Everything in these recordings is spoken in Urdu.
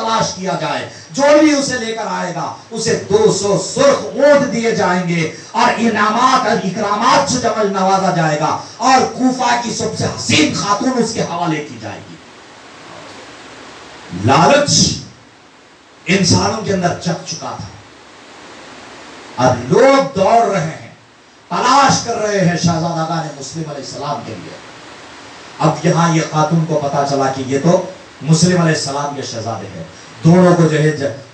تلاش کیا جائے، جو بھی اسے لے کر آئے گا اسے 200 سرخ اونٹ دیے جائیں گے اور انعامات اور اکرامات سے جمع نوازا جائے گا، اور کوفہ کی سب سے حسین خاتون اس کے حوالے کی جائے گی۔ لالچ انسانوں کے اندر چک چکا تھا، اب لوگ دوڑ رہے ہیں، تلاش کر رہے ہیں شہزادگان مسلم علیہ السلام کے لیے۔ اب یہاں یہ خاتون کو پتا چلا کہ یہ تو مسلم علیہ السلام کے شہزادے ہیں، دونوں کو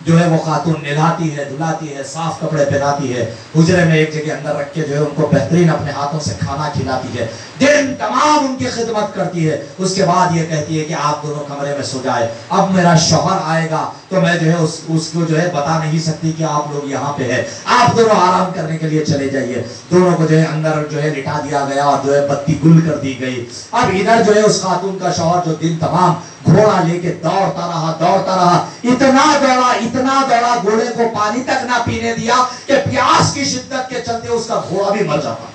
جو ہے وہ خاتون نہلاتی ہے، دھلاتی ہے، صاف کپڑے پہناتی ہے، حجرے میں ایک جگہ اندر رکھ کے جو ہے ان کو بہترین اپنے ہاتھوں سے کھانا کھلاتی ہے، دن تمام ان کی خدمت کرتی ہے۔ اس کے بعد یہ کہتی ہے کہ آپ دونوں کمرے میں سو جائے، اب میرا شوہر آئے گا تو میں جو ہے اس کو جو ہے بتا نہیں سکتی کہ آپ لوگ یہاں پہ ہیں، آپ دونوں آرام کرنے کے لیے چلے جائیے۔ دونوں کو جو ہے اندر جو ہے لٹا دیا گیا اور جو ہے بتی گل کر دی گئی۔ اب ادھر جو ہے اس خاتون کا شوہر جو دن تمام گھوڑا لے کے دوڑتا رہا، اتنا دوڑا گھوڑے کو پانی تک نہ پینے دیا کہ پیاس کی شدت کے چلتے اس کا گھوڑا بھی مر جاتا۔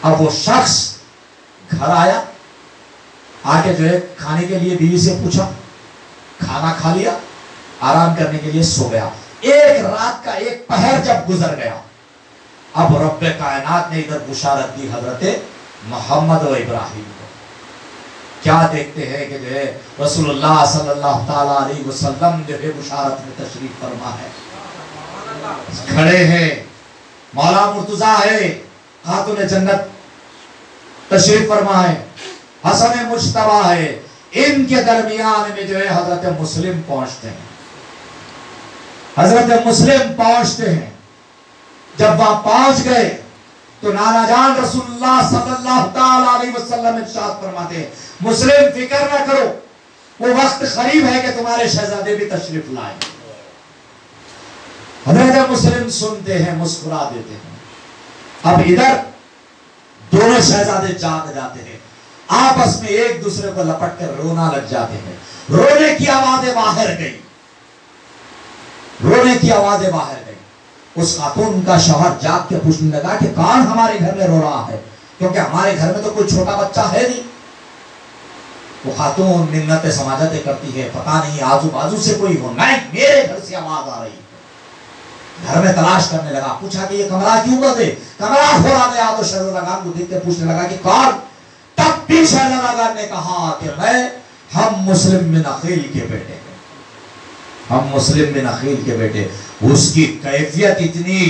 اب وہ شخص گھر آیا، آکے جو ہے کھانے کے لیے بیوی سے پوچھا، کھانا کھا لیا، آرام کرنے کے لیے سو گیا۔ ایک رات کا ایک پہر جب گزر گیا، اب رب کائنات نے ادھر بشارت دی حضرت محمد و ابراہیم کو۔ کیا دیکھتے ہیں کہ جو ہے رسول اللہ صلی اللہ تعالیٰ علیہ وسلم جو ہے بشارت میں تشریف فرما ہے، کھڑے ہیں، مولا مرتضیٰ ہے، خاتون جنت تشریف فرما ہے، حسن مجتبیٰ ہے، ان کے درمیان میں جو ہے حضرت مسلم پہنچتے ہیں۔ حضرت مسلم پہنچتے ہیں، جب وہاں پہنچ گئے تو نانا جان رسول اللہ صلی اللہ تعالیٰ علیہ وسلم ارشاد فرماتے ہیں، مسلم فکر نہ کرو، وہ وقت قریب ہے کہ تمہارے شہزادے بھی تشریف لائیں۔ حضرت مسلم سنتے ہیں، مسکرا دیتے ہیں۔ اب ادھر دونوں شہزادے جاگ جاتے ہیں، آپس میں ایک دوسرے کو لپٹ کر رونا لگ جاتے ہیں۔ رونے کی آوازیں باہر گئی، رونے کی آوازیں باہر گئی۔ اس خاتون کا شوہر جاگ کے پوچھنے لگا کہ کون ہمارے گھر میں رو رہا ہے، کیونکہ ہمارے گھر میں تو کوئی چھوٹا بچہ ہے نہیں۔ وہ خاتون منتیں سماجتیں کرتی ہے، پتہ نہیں آزو بازو سے کوئی ہو، نہیں میرے گھر سے آواز آ رہی ہے۔ گھر میں تلاش کرنے لگا، پوچھا کہ یہ کمرہ کیوں بند ہے؟ کمرہ کھولا گیا تو شہزادگان کو دیکھ کے پوچھنے لگا کہ کون؟ تب بھی شہزادگان نے کہا کہ ہم مسلم بن عقیل کے بیٹے ہیں، ہم مسلم بن عقیل کے بیٹے۔ اس کی کیفیت اتنی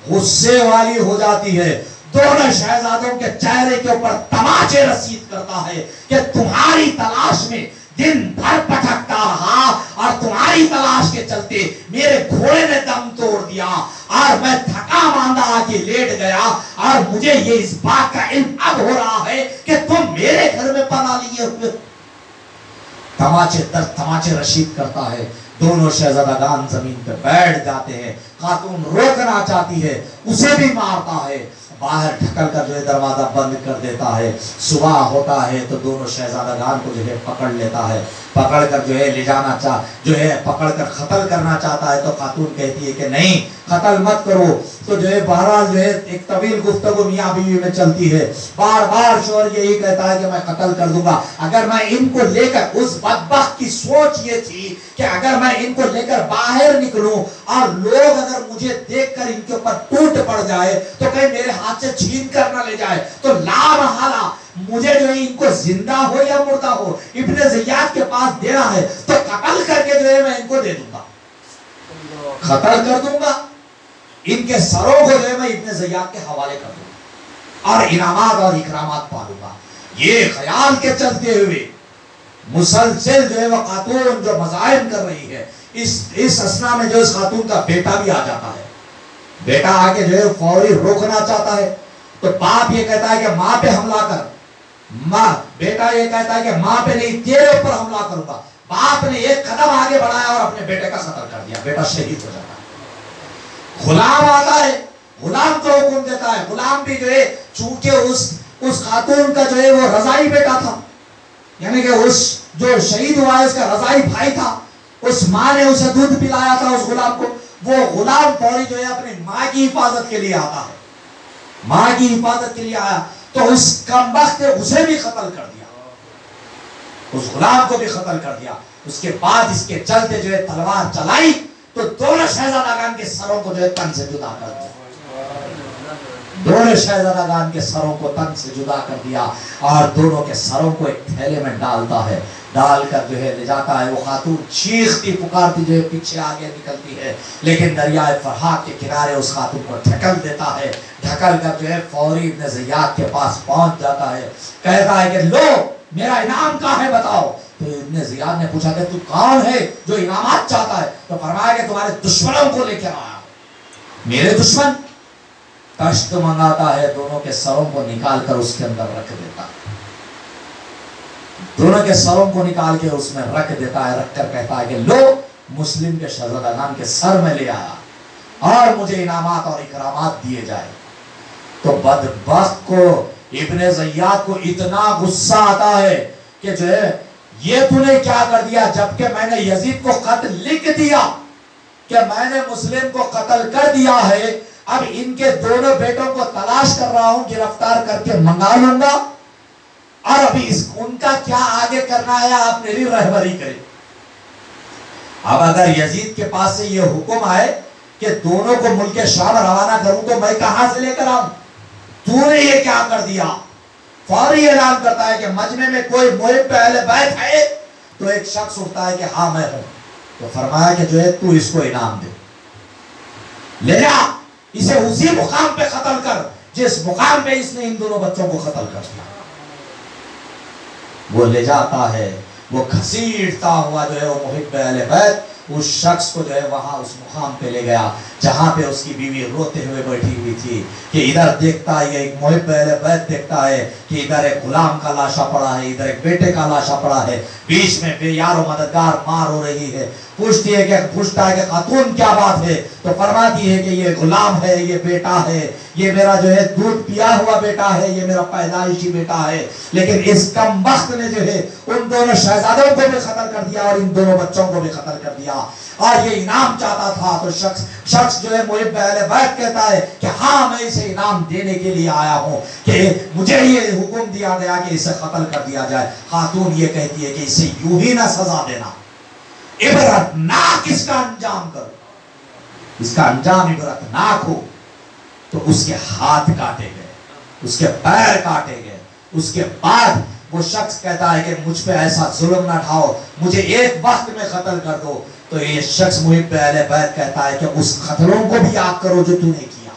غصے والی ہو جاتی ہے، دونوں شہزادوں کے چہرے کے اوپر تماچے رسید کرتا ہے کہ تمہاری تلاش میں دن بھر پٹکتا رہا اور تمہاری تلاش کے چلتے میرے گھوڑے نے دم توڑ دیا اور میں تھکا ماندہ آکے لیٹ گیا، اور مجھے یہ اس بات کا علم اب ہو رہا ہے کہ تم میرے گھر میں پناہ لیے ہوئے۔ تماچے در تماچے رشید کرتا ہے، دونوں شہزادگان زمین پہ بیٹھ جاتے ہیں۔ خاتون روکنا چاہتی ہے، اسے بھی مارتا ہے، باہر ڈھکل کر جو ہے دروازہ بند کر دیتا ہے۔ صبح ہوتا ہے تو دونوں شہزادگان کو جو ہے پکڑ لیتا ہے، پکڑ کر جو ہے لے جانا پکڑ کر قتل کرنا چاہتا ہے، تو خاتون کہتی ہے کہ نہیں قتل مت کرو۔ تو جو ہے بہرحال جو ہے ایک طویل گفتگو میاں بیوی میں چلتی ہے، بار بار شوہر یہی کہتا ہے کہ میں قتل کر دوں گا۔ اگر میں ان کو لے کر، اس بدبخت کی سوچ یہ تھی کہ اگر میں ان کو لے کر باہر نکلوں اور لوگ اگر مجھے دیکھ کر ان کے اوپر ٹوٹ پڑ جائے تو کہیں میرے ہاتھ سے چھین کر نہ لے جائے، تو لا محالہ مجھے جو ہے ان کو زندہ ہو یا مردہ ہو ابن زیاد کے پاس دینا ہے، تو قتل کر کے جو ہے میں ان کو دے دوں گا، قتل کر دوں گا، ان کے سروں کو جو ہے میں ابن زیاد کے حوالے کر دوں گا اور انعامات اور اکرامات پالوں گا۔ یہ خیال کے چلتے ہوئے مسلسل جو ہے وہ خاتون جو مظاہر کر رہی ہے، اس اسنا میں جو اس خاتون کا بیٹا بھی آ جاتا ہے۔ بیٹا آگے جو ہے فوری روکنا چاہتا ہے، تو باپ یہ کہتا ہے کہ ماں پہ حملہ کر، بیٹا یہ کہتا ہے کہ ماں پہ نہیں تیرے اوپر حملہ کروں گا۔ باپ نے ایک قدم آگے بڑھایا اور اپنے بیٹے کا قتل کر دیا، بیٹا شہید ہو جاتا ہے۔ غلام آتا ہے، غلام کو حکم دیتا ہے، غلام بھی جو ہے چونکہ اس خاتون کا جو ہے وہ رضائی بیٹا تھا، یعنی کہ اس جو شہید ہوا ہے اس کا رضائی بھائی تھا، اس ماں نے اسے دودھ پلایا تھا اس غلام کو، وہ غلام فوری جو ہے اپنی ماں کی حفاظت کے لیے آتا ہے، ماں کی حفاظت کے لیے آیا تو اس کمبخت نے اسے بھی قتل کر دیا، اس غلام کو بھی قتل کر دیا۔ اس کے بعد اس کے چلتے جو ہے تلوار چلائی تو دونوں شہزادگان کے سروں کو جو ہے تن سے جدا کر دیا، دونوں شہزادگان کے سروں کو تن سے جدا کر دیا اور دونوں کے سروں کو ایک تھیلے میں ڈالتا ہے، ڈال کر جو ہے لے جاتا ہے۔ وہ خاتون چیختی پکارتی جو ہے پیچھے آگے نکلتی ہے، لیکن دریائے فرات کے کنارے اس خاتون کو ڈھکل دیتا ہے، ڈھکل کر جو ہے فوری ابن زیاد کے پاس پہنچ جاتا ہے، کہتا ہے کہ لو میرا انعام کہاں ہے بتاؤ۔ تو ابن زیاد نے پوچھا کہ تو کون ہے جو انعامات چاہتا ہے؟ تو فرمایا کہ تمہارے دشمنوں کو لے کے آیا۔ میرے دشمن؟ کشت منگاتا ہے، دونوں کے سروں کو نکال کر اس کے اندر رکھ دیتا ہے، دونوں کے سروں کو نکال کے اس میں رکھ دیتا ہے، رکھ کر کہتا ہے کہ لو مسلم کے شہزادگان کے سر میں لے آیا اور مجھے انعامات اور اکرامات دیے جائے۔ تو بدبخت کو ابن زیاد کو اتنا غصہ آتا ہے کہ جو ہے یہ تو نے کیا کر دیا، جبکہ میں نے یزید کو خط لکھ دیا کہ میں نے مسلم کو قتل کر دیا ہے، اب ان کے دونوں بیٹوں کو تلاش کر رہا ہوں، گرفتار کر کے منگا لوں گا، اور ابھی ان کا کیا آگے کرنا ہے آپ میری رہبری کریں۔ اب اگر یزید کے پاس سے یہ حکم آئے کہ دونوں کو ملک شام روانہ کروں تو میں کہاں سے لے کر آؤں؟ تو نے یہ کیا کر دیا؟ فوری اعلان کرتا ہے کہ مجمع میں کوئی محب اہل بیت ہے؟ تو ایک شخص اٹھتا ہے کہ ہاں میں ہوں۔ تو فرمایا کہ جو ہے تو اس کو انعام دے، لے جا اسے اسی مقام پہ قتل کر جس مقام پہ اس نے ان دونوں بچوں کو قتل کر دیا۔ وہ لے جاتا ہے، وہ گھسیٹتا ہوا جو ہے وہ محب اہل بیت اس شخص کو جو ہے وہاں اس مقام پہ لے گیا جہاں پہ اس کی بیوی روتے ہوئے بیٹھی ہوئی تھی، کہ ادھر دیکھتا ہے ایک محب اہل بیت دیکھتا ہے کہ ادھر ایک غلام کا لاشا پڑا ہے، ادھر ایک بیٹے کا لاشا پڑا ہے، بیچ میں بے یار و مددگار مار ہو رہی ہے۔ پوچھتا ہے کہ خاتون کیا بات ہے؟ تو فرماتی ہے کہ یہ غلام ہے، یہ بیٹا ہے، یہ میرا جو ہے دودھ پیا ہوا بیٹا ہے، یہ میرا پیدائشی بیٹا ہے، لیکن اس کم بخت نے جو ہے ان دونوں شہزادوں کو بھی قتل کر دیا اور ان دونوں بچوں کو بھی قتل کر دیا، اور یہ انعام چاہتا تھا۔ تو شخص جو ہے محب اہل بیت کہتا ہے کہ ہاں میں اسے انعام دینے کے لیے آیا ہوں کہ مجھے یہ حکم دیا گیا کہ اسے قتل کر دیا جائے۔ خاتون یہ کہتی ہے کہ اسے یوں ہی نہ سزا دینا، عبرتناک اس کا انجام کرو، اس کا انجام عبرتناک ہو۔ تو اس کے ہاتھ کاٹے گئے، اس کے پیر کاٹے گئے۔ اس کے بعد وہ شخص کہتا ہے کہ مجھ پہ ایسا ظلم نہ ڈھاؤ، مجھے ایک وقت میں قتل کر دو۔ تو یہ شخص محب اہل بیت کہتا ہے کہ اس قتلوں کو بھی یاد کرو جو تو نے کیا،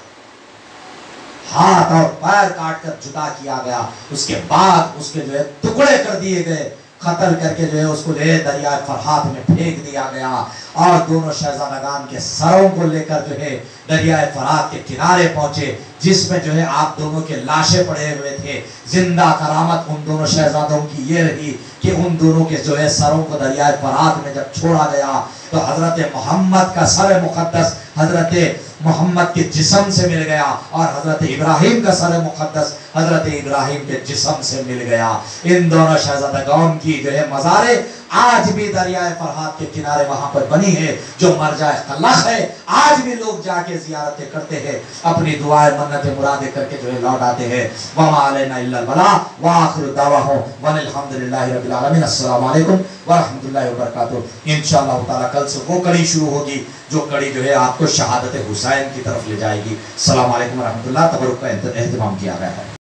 ہاتھ اور پیر کاٹ کر جدا کیا گیا۔ اس کے بعد اس کے جو ہے ٹکڑے کر دیے گئے، قتل کر کے جو ہے اس کو جو ہے دریائے فرات میں پھینک دیا گیا، اور دونوں شہزادگان کے سروں کو لے کر جو ہے دریائے فرات کے کنارے پہنچے، جس میں جو ہے آپ دونوں کے لاشیں پڑے ہوئے تھے۔ زندہ کرامت ان دونوں شہزادوں کی یہ رہی کہ ان دونوں کے جو ہے سروں کو دریائے فرات میں جب چھوڑا گیا تو حضرت محمد کا سر مقدس حضرت محمد کے جسم سے مل گیا، اور حضرت ابراہیم کا سر مقدس حضرت ابراہیم کے جسم سے مل گیا۔ ان دونوں شہزادگان کی جو ہے مزاریں آج بھی دریائے فرات کے کنارے وہاں پر بنی ہے، جو مرجع خلق ہے۔ آج بھی لوگ جا کے زیارتیں کرتے ہیں، اپنی دعائیں منتیں مرادیں کر کے جو ہے لوٹ آتے ہیں۔ وما علینا الا البلاغ وآخر دعواہم وان الحمدللہ رب العالمین۔ السلام علیکم ورحمۃ اللہ وبرکاتہ۔ انشاءاللہ تعالی کل سے وہ کڑی شروع ہوگی جو کڑی جو ہے آپ کو شہادت حسین کی طرف لے جائے گی۔ السلام علیکم ورحمۃ اللہ۔ تبرک کا اہتمام کیا گیا ہے۔